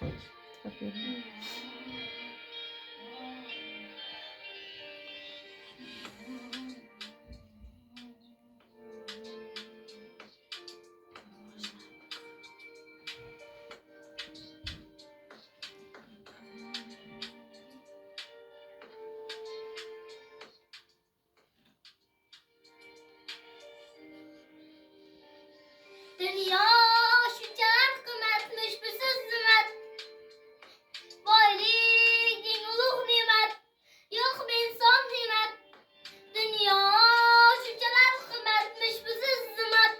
Bakıyorum. Dünya şunçalar kıymetmiş bir hizmet. Boyligin ulug' ne'mat, yo'q inson himmat. Dünya şunçalar kıymetmiş bir hizmet.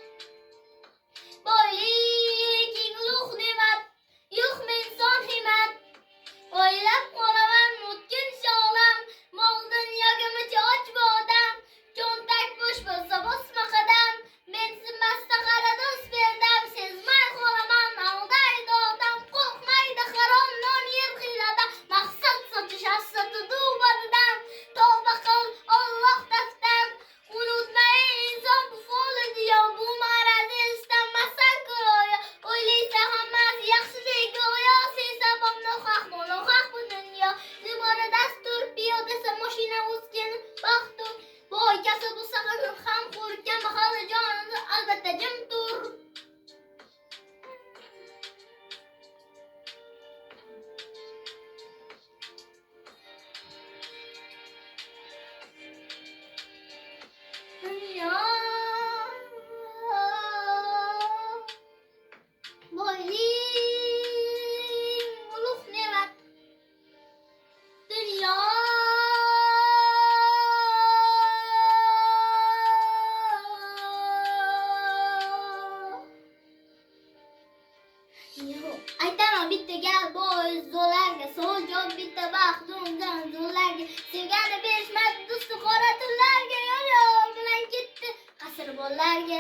Boyligin ulug' ne'mat, yo'q inson himmat. O'ylab qolaman mutkin shog'lam, mol dunyoga muhtoj bu odam. Cho'ntak bo'sh bo'lsa bosma qadam, mensimasda qara do'st berdam. Sezmay qolaman aldaydi odam, qo'rqmaydi harom non yer qiylada. Maqsad sotish hasrati duvbaridan, tavba qil Alloh daftar. Unutma ey inson bu foli diyor, bu marazi istamasdan ko'roya. O'ylaysa hammasi yaxshilik go'yo, sen sababni haq bo'l haq bu dunyo. Zimona dastur piyodasi mashina o'zgani baxtur. Voy kasal bo'lsa ham qo'rqgan mahalla jonini albatta jim tur. Dunyo boylik ulug' ne'mat. Dunyo aytaman bitta gap bois zo'larga, sol job bitta baxt undan zo'larga. Sevgani berishmadi do'sti qora tunlarga, yo'l bilan ketdi qasr bollarga.